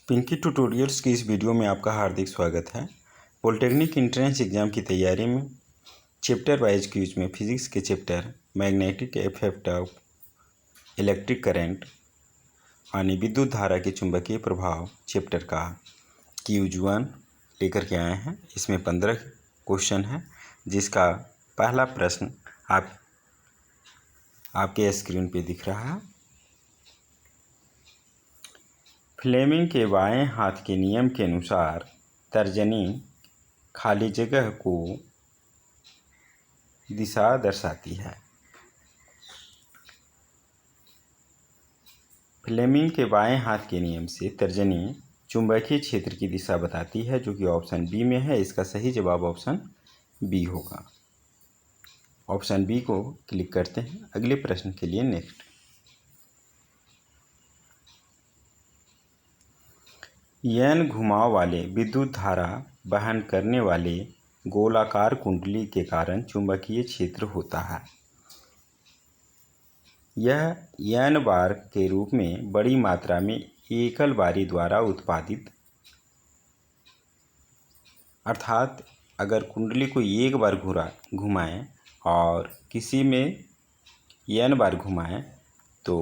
Pinky tutorials की इस video में आपका हार्दिक स्वागत है। पॉलिटेक्निक एंट्रेंस एग्ज़ाम की तैयारी में चैप्टर वाइज क्विज में फिजिक्स के chapter magnetic effect of electric current यानी विद्युत धारा के चुंबकीय प्रभाव चैप्टर का Q1 लेकर के आए हैं। इसमें 15 क्वेश्चन है, जिसका पहला प्रश्न आपके स्क्रीन पे दिख रहा है। फ्लेमिंग के बाएं हाथ के नियम के अनुसार तर्जनी खाली जगह को दिशा दर्शाती है। फ्लेमिंग के बाएं हाथ के नियम से तर्जनी चुंबकीय क्षेत्र की दिशा बताती है, जो कि ऑप्शन बी में है। इसका सही जवाब ऑप्शन बी होगा। ऑप्शन बी को क्लिक करते हैं। अगले प्रश्न के लिए नेक्स्ट। एन घुमाव वाले विद्युत धारा वहन करने वाले गोलाकार कुंडली के कारण चुंबकीय क्षेत्र होता है। यह एन बार के रूप में बड़ी मात्रा में एकल बारी द्वारा उत्पादित, अर्थात अगर कुंडली को एक बार घुमाएं और किसी में एन बार घुमाएं तो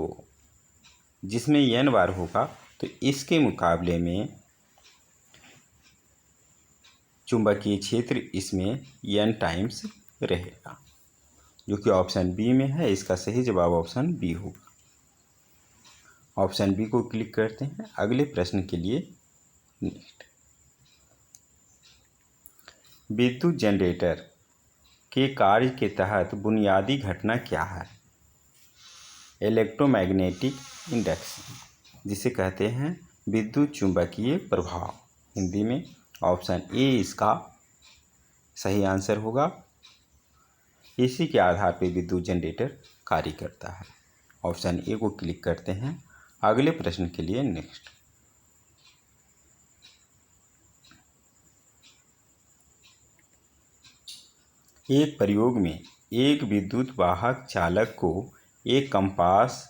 जिसमें एन बार होगा तो इसके मुकाबले में चुंबकीय क्षेत्र इसमें एन टाइम्स रहेगा, जो कि ऑप्शन बी में है। इसका सही जवाब ऑप्शन बी होगा। ऑप्शन बी को क्लिक करते हैं। अगले प्रश्न के लिए नेक्स्ट। विद्युत जनरेटर के कार्य के तहत बुनियादी घटना क्या है? इलेक्ट्रोमैग्नेटिक इंडक्शन, जिसे कहते हैं विद्युत चुंबकीय प्रभाव हिंदी में। ऑप्शन ए इसका सही आंसर होगा। इसी के आधार पर विद्युत जनरेटर कार्य करता है। ऑप्शन ए को क्लिक करते हैं। अगले प्रश्न के लिए नेक्स्ट। एक प्रयोग में एक विद्युत वाहक चालक को एक कंपास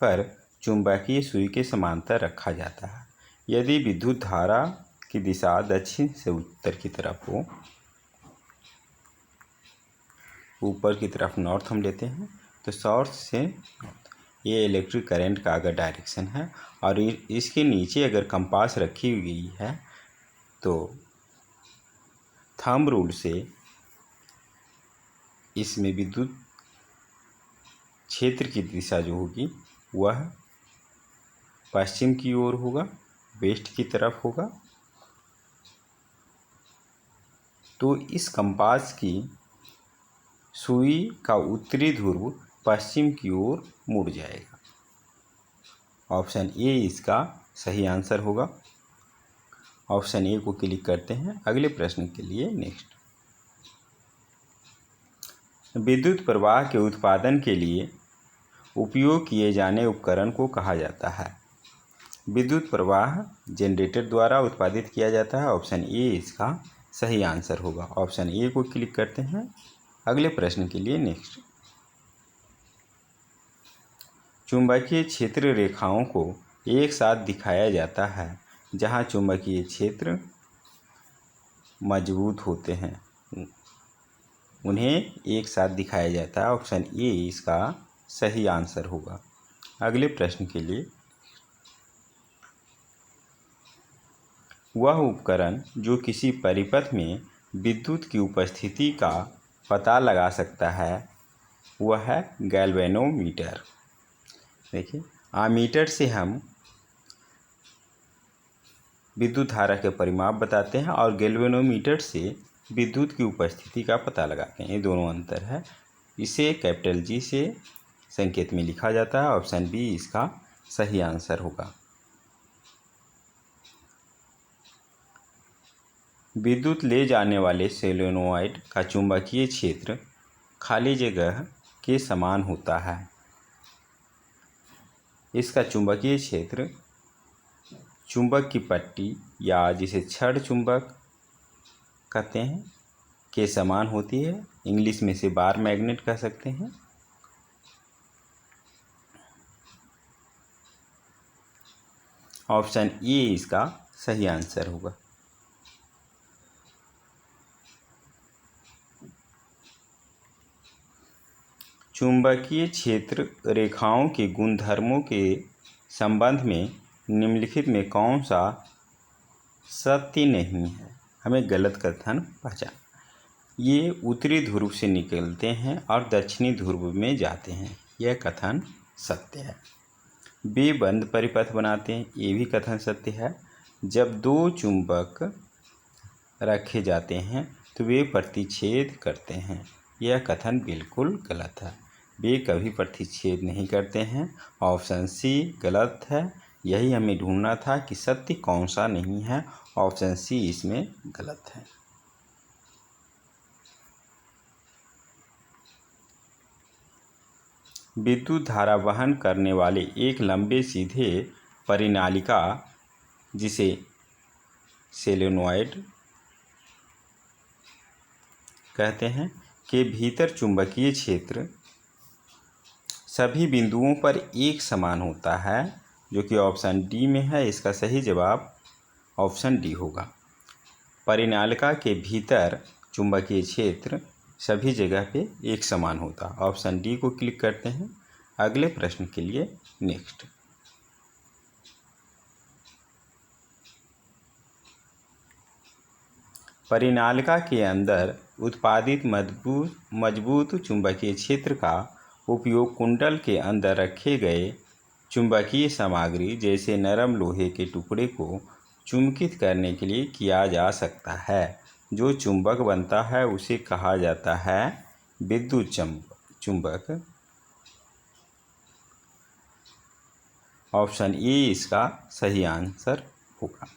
पर चुंबकीय सुई के समांतर रखा जाता है। यदि विद्युत धारा की दिशा दक्षिण से उत्तर की तरफ हो, ऊपर की तरफ नॉर्थ हम लेते हैं, तो साउथ से ये इलेक्ट्रिक करंट का अगर डायरेक्शन है, और इसके नीचे अगर कंपास रखी हुई है तो थंब रूल से इसमें विद्युत क्षेत्र की दिशा जो होगी वह पश्चिम की ओर होगा, वेस्ट की तरफ होगा। तो इस कंपास की सुई का उत्तरी ध्रुव पश्चिम की ओर मुड़ जाएगा। ऑप्शन ए इसका सही आंसर होगा। ऑप्शन ए को क्लिक करते हैं। अगले प्रश्न के लिए नेक्स्ट। विद्युत प्रवाह के उत्पादन के लिए उपयोग किए जाने उपकरण को कहा जाता है? विद्युत प्रवाह जनरेटर द्वारा उत्पादित किया जाता है। ऑप्शन ए इसका सही आंसर होगा। ऑप्शन ए को क्लिक करते हैं। अगले प्रश्न के लिए नेक्स्ट। चुंबकीय क्षेत्र रेखाओं को एक साथ दिखाया जाता है जहां चुंबकीय क्षेत्र मजबूत होते हैं, उन्हें एक साथ दिखाया जाता है। ऑप्शन ए इसका सही आंसर होगा। अगले प्रश्न के लिए। वह उपकरण जो किसी परिपथ में विद्युत की उपस्थिति का पता लगा सकता है वह है गैल्वेनोमीटर। देखिए, आमीटर से हम विद्युत धारा के परिमाप बताते हैं और गैल्वेनोमीटर से विद्युत की उपस्थिति का पता लगाते हैं। ये दोनों अंतर है। इसे कैपिटल जी से संकेत में लिखा जाता है। ऑप्शन बी इसका सही आंसर होगा। विद्युत ले जाने वाले सोलेनोइड का चुंबकीय क्षेत्र खाली जगह के समान होता है। इसका चुंबकीय क्षेत्र चुंबक की पट्टी या जिसे छड़ चुंबक कहते हैं के समान होती है। इंग्लिश में से बार मैग्नेट कह सकते हैं। ऑप्शन ए इसका सही आंसर होगा। चुंबकीय क्षेत्र रेखाओं के गुणधर्मों के संबंध में निम्नलिखित में कौन सा सत्य नहीं है? हमें गलत कथन पहचान। ये उत्तरी ध्रुव से निकलते हैं और दक्षिणी ध्रुव में जाते हैं, यह कथन सत्य है। वे बंद परिपथ बनाते हैं, ये भी कथन सत्य है। जब दो चुंबक रखे जाते हैं तो वे प्रतिच्छेद करते हैं, यह कथन बिल्कुल गलत है। वे कभी प्रतिच्छेद नहीं करते हैं। ऑप्शन सी गलत है। यही हमें ढूंढना था कि सत्य कौन सा नहीं है। ऑप्शन सी इसमें गलत है। विद्युत धारा वहन करने वाले एक लंबे सीधे परिनालिका, जिसे सोलेनॉइड कहते हैं, के भीतर चुंबकीय क्षेत्र सभी बिंदुओं पर एक समान होता है, जो कि ऑप्शन डी में है। इसका सही जवाब ऑप्शन डी होगा। परिनालिका के भीतर चुंबकीय क्षेत्र सभी जगह पे एक समान होता। ऑप्शन डी को क्लिक करते हैं। अगले प्रश्न के लिए नेक्स्ट। परिनालिका के अंदर उत्पादित मजबूत चुंबकीय क्षेत्र का उपयोग कुंडल के अंदर रखे गए चुंबकीय सामग्री जैसे नरम लोहे के टुकड़े को चुंबकित करने के लिए किया जा सकता है। जो चुंबक बनता है उसे कहा जाता है विद्युत चुंबक। ऑप्शन ए इसका सही आंसर होगा।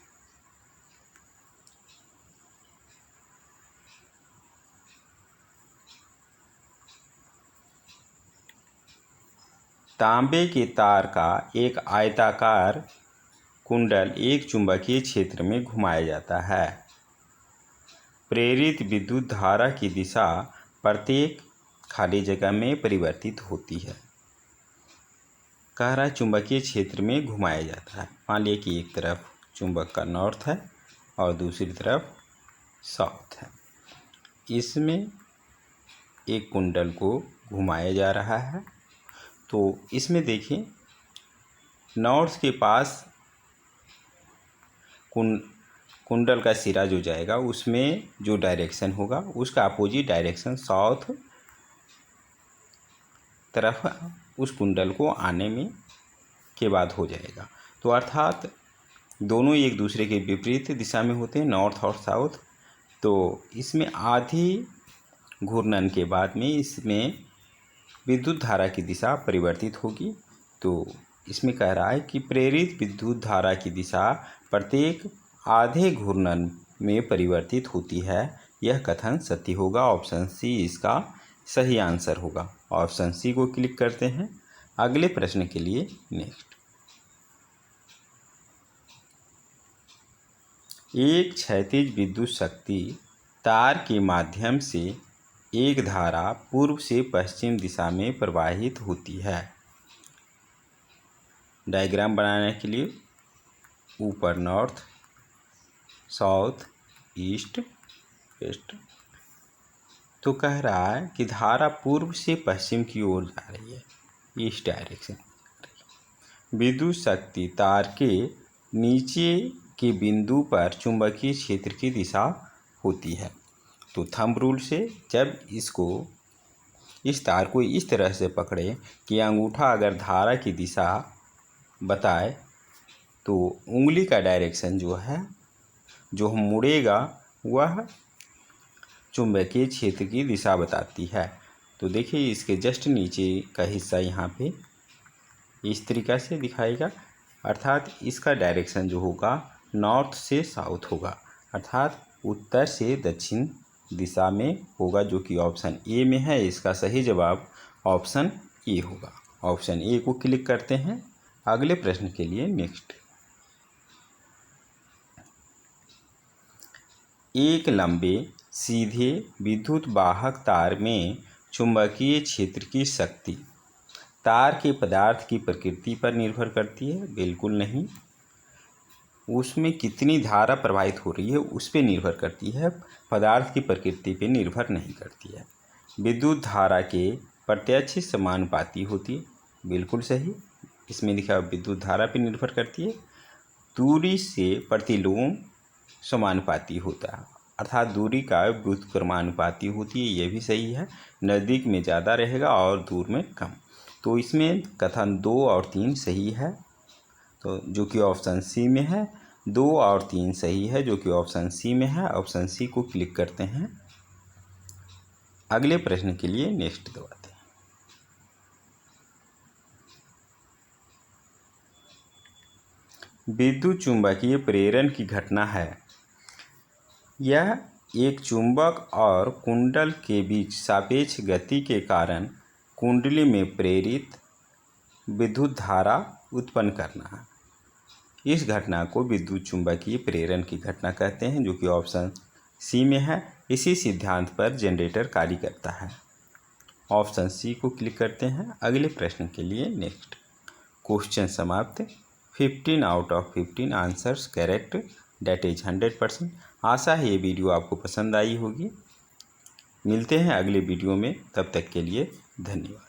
तांबे के तार का एक आयताकार कुंडल एक चुंबकीय क्षेत्र में घुमाया जाता है। प्रेरित विद्युत धारा की दिशा प्रत्येक खाली जगह में परिवर्तित होती है। कह रहा है चुंबकीय क्षेत्र में घुमाया जाता है। मान लिया कि एक तरफ चुंबक का नॉर्थ है और दूसरी तरफ साउथ है। इसमें एक कुंडल को घुमाया जा रहा है। तो इसमें देखिए नॉर्थ के पास कुंडल का सिरा जो जाएगा उसमें जो डायरेक्शन होगा उसका अपोजिट डायरेक्शन साउथ तरफ उस कुंडल को आने में के बाद हो जाएगा। तो अर्थात दोनों एक दूसरे के विपरीत दिशा में होते हैं, नॉर्थ और साउथ। तो इसमें आधी घूर्णन के बाद में इसमें विद्युत धारा की दिशा परिवर्तित होगी। तो इसमें कह रहा है कि प्रेरित विद्युत धारा की दिशा प्रत्येक आधे घूर्णन में परिवर्तित होती है। यह कथन सत्य होगा। ऑप्शन सी इसका सही आंसर होगा। ऑप्शन सी को क्लिक करते हैं। अगले प्रश्न के लिए नेक्स्ट। एक क्षैतिज विद्युत शक्ति तार के माध्यम से एक धारा पूर्व से पश्चिम दिशा में प्रवाहित होती है। डायग्राम बनाने के लिए ऊपर नॉर्थ, साउथ, ईस्ट, वेस्ट। तो कह रहा है कि धारा पूर्व से पश्चिम की ओर जा रही है, ईस्ट डायरेक्शन। विद्युत शक्ति तार के नीचे के बिंदु पर चुंबकीय क्षेत्र की दिशा होती है। तो थंब रूल से जब इस तार को इस तरह से पकड़े कि अंगूठा अगर धारा की दिशा बताए तो उंगली का डायरेक्शन जो है जो मुड़ेगा वह चुंबकीय क्षेत्र की दिशा बताती है। तो देखिए इसके जस्ट नीचे का हिस्सा यहाँ पे इस तरीक़ा से दिखाएगा। अर्थात इसका डायरेक्शन जो होगा नॉर्थ से साउथ होगा, अर्थात उत्तर से दक्षिण दिशा में होगा, जो कि ऑप्शन ए में है। इसका सही जवाब ऑप्शन ए होगा। ऑप्शन ए को क्लिक करते हैं। अगले प्रश्न के लिए नेक्स्ट। एक लंबे सीधे विद्युत वाहक तार में चुंबकीय क्षेत्र की शक्ति तार के पदार्थ की प्रकृति पर निर्भर करती है? बिल्कुल नहीं। उसमें कितनी धारा प्रवाहित हो रही है उस पर निर्भर करती है, पदार्थ की प्रकृति पे निर्भर नहीं करती है। विद्युत धारा के प्रत्यक्ष समानुपाती होती है, बिल्कुल सही। इसमें लिखा है विद्युत धारा पे निर्भर करती है। दूरी से प्रतिलोम समानुपाती होता है, अर्थात दूरी का व्युत्क्रमानुपाती होती है, ये भी सही है। नज़दीक में ज़्यादा रहेगा और दूर में कम। तो इसमें कथन 2 और 3 सही है, तो जो कि ऑप्शन सी में है। 2 और 3 सही है, जो कि ऑप्शन सी में है। ऑप्शन सी को क्लिक करते हैं। अगले प्रश्न के लिए नेक्स्ट दबाते हैं। विद्युत चुंबकीय प्रेरण की घटना है। यह एक चुंबक और कुंडल के बीच सापेक्ष गति के कारण कुंडली में प्रेरित विद्युत धारा उत्पन्न करना है। इस घटना को विद्युत चुंबकीय प्रेरण की घटना कहते हैं, जो कि ऑप्शन सी में है। इसी सिद्धांत पर जनरेटर कार्य करता है। ऑप्शन सी को क्लिक करते हैं। अगले प्रश्न के लिए नेक्स्ट। क्वेश्चन समाप्त। 15 out of 15 answers correct, that is 100%। आशा है ये वीडियो आपको पसंद आई होगी। मिलते हैं अगले वीडियो में, तब तक के लिए धन्यवाद।